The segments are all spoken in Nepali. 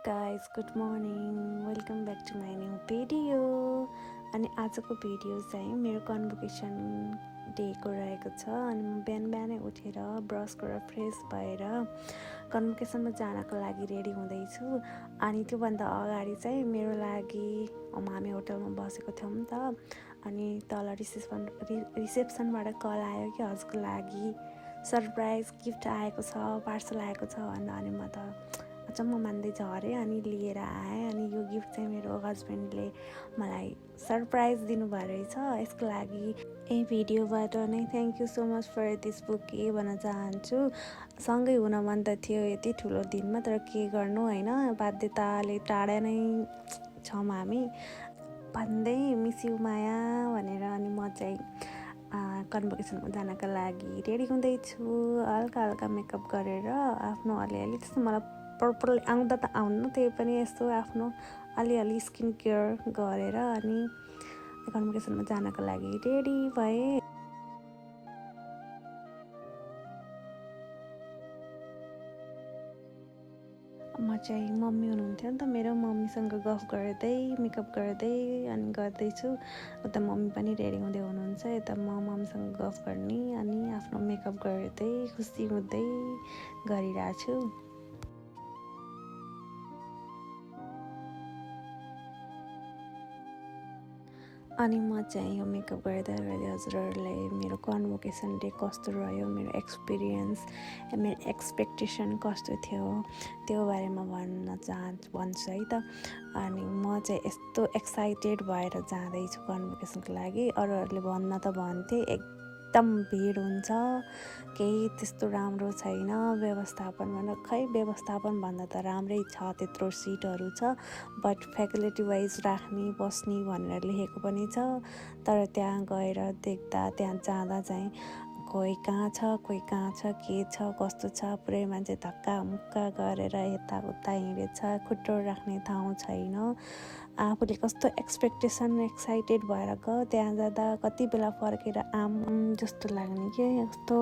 guys, good morning. Welcome back to my new video. अनि आजको भिडियो चाहिँ मेरो कन्भोकेसन डेको रहेको छ। अनि म बिहानै उठेर ब्रस गरेर फ्रेस भएर कन्भोकेसनमा जानको लागि रेडी हुँदैछु। अनि त्योभन्दा अगाडि चाहिँ मेरो लागि हामी होटलमा बसेको थियौँ नि त। अनि तल रिसेप्सनबाट कल आयो कि हजुरको लागि सरप्राइज गिफ्ट आएको छ, पार्सल आएको छ भन्दा। अनि म त अचम्म मान्दै झरेँ अनि लिएर आएँ। अनि यो गिफ्ट चाहिँ मेरो हस्बेन्डले मलाई सरप्राइज दिनुभएको रहेछ। यसको लागि यही भिडियोबाट नै thank you so much for this bouquet भन्न चाहन्छु। सँगै हुन मन त थियो यति ठुलो दिनमा, तर के गर्नु होइन, बाध्यताले टाढा नै छौँ हामी भन्दै मिस यू माया भनेर। अनि म चाहिँ कन्भोकेसनमा जानको लागि रेडी हुँदैछु। हल्का हल्का मेकअप गरेर आफ्नो अलिअलि, त्यस्तो मलाई प्रपरली आउँदा त आउनु, त्यही पनि यस्तो आफ्नो अलिअलि स्किन केयर गरेर अनि कन्भोकेसनमा जानको लागि रेडी भएँ। म चाहिँ मम्मी हुनुहुन्थ्यो नि त, मेरो मम्मीसँग गफ गर्दै मेकअप गर्दै अनि गर्दैछु। उता मम्मी पनि रेडी हुँदै हुनुहुन्छ, यता म मम्मीसँग गफ गर्ने अनि आफ्नो मेकअप गर्दै खुसी हुँदै गरिरहेको छु। अनि म चाहिँ यो मेकअप गर्दा हजुरहरूलाई मेरो कन्भोकेसन डे कस्तो रह्यो, मेरो एक्सपिरियन्स, मेरो एक्सपेक्टेसन कस्तो थियो त्यो बारेमा भन्छु है त। अनि म चाहिँ यस्तो एक्साइटेड भएर जाँदैछु कन्भोकेसनको लागि। अरूहरूले भन्न त भन्थे एकदम भिड हुन्छ, केही त्यस्तो राम्रो छैन व्यवस्थापन भनेर। खै व्यवस्थापन भन्दा त राम्रै छ, त्यत्रो सिटहरू छ, बट फ्याकल्टी वाइज राख्ने बस्ने भनेर लेखेको पनि छ। तर त्यहाँ गएर देख्दा, त्यहाँ जाँदा चाहिँ कोही कहाँ छ कोही कहाँ छ, के छ कस्तो छ, पुरै मान्छे धक्का मुक्का गरेर यताउता हिँडेछ, खुट्टो राख्ने ठाउँ छैन। आफूले कस्तो एक्साइटेड भएर गयो, त्यहाँ जाँदा कति बेला फर्केर जस्तो लाग्ने कि कस्तो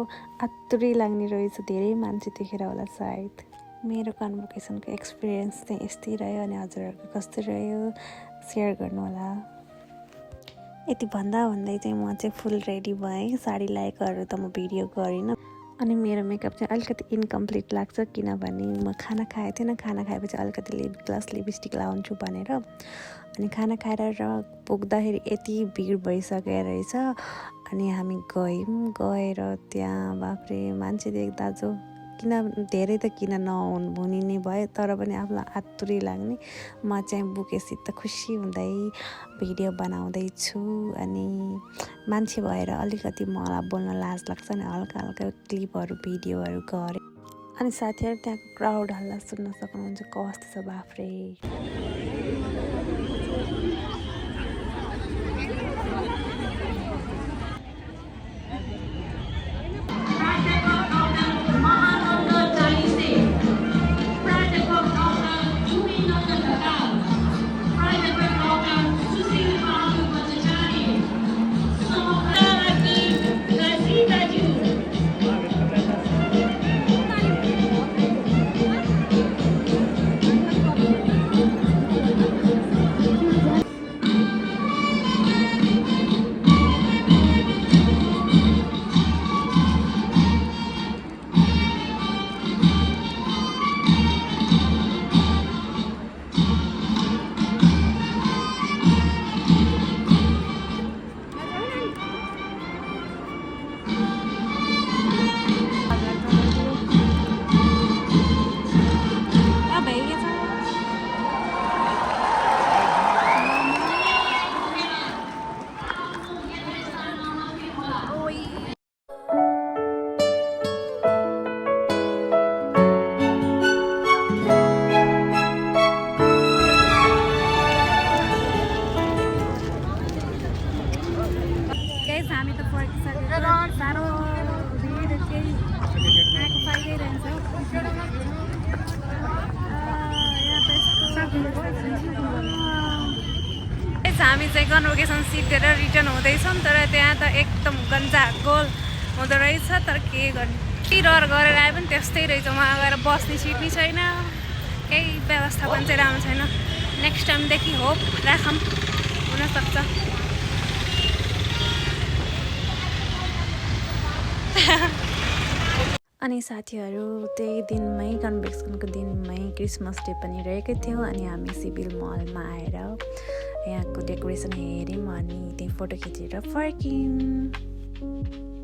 आतुरी लाग्ने रहेछ। धेरै मान्छे देखेर होला सायद। मेरो कन्भोकेसनको एक्सपिरियन्स चाहिँ यस्तै रह्यो। अनि हजुरहरूको कस्तो रह्यो सेयर गर्नु होला। यति भन्दै चाहिँ म चाहिँ फुल रेडी भएँ। साडी लगाएकोहरू त म भिडियो गरिनँ। अनि मेरो मेकअप चाहिँ अलिकति इन्कम्प्लिट लाग्छ, किनभने म खाना खाएको थिएन। खाना खाएपछि अलिकति लिप ग्लस लिपस्टिक लगाउँछु भनेर। अनि खाना खाएर पुग्दाखेरि यति भिड भइसकेको रहेछ। अनि हामी गएर त्यहाँ बाफ्रे मान्छे देख्दा जो किन धेरै त किन नहुने नै भयो, तर पनि आफूलाई आतुरी लाग्ने। म चाहिँ बुकेसित खुसी हुँदै भिडियो बनाउँदैछु। अनि मान्छे भएर अलिकति मलाई बोल्न लाज लाग्छ नि, हल्का हल्का क्लिपहरू भिडियोहरू गरेँ। अनि साथीहरू त्यहाँको क्राउड हल्ला सुन्न सक्नुहुन्छ कस्तो छ बाफ्रे। हामी त फर्किसकेको, साह्रो भिड, केही आएको फाइदै रहन्छ। हामी चाहिँ कन्भोकेसन सिटेर रिटर्न हुँदैछौँ, तर त्यहाँ त एकदम गन्जागोल हुँदो रहेछ। तर के गर्ने, यति डर गरेर आए पनि त्यस्तै रहेछ। उहाँ गएर बस्ने सिट नै छैन, केही व्यवस्थापन चाहिँ राम्रो छैन। नेक्स्ट टाइमदेखि होप राखौँ, हुनसक्छ। अनि साथीहरू त्यही दिनमै कन्भेन्सनको दिनमै क्रिसमस डे पनि रहेको थियो। अनि हामी सिभिल मलमा आएर यहाँको डेकोरेसन हेऱ्यौँ अनि त्यही फोटो खिचेर फर्क्यौँ।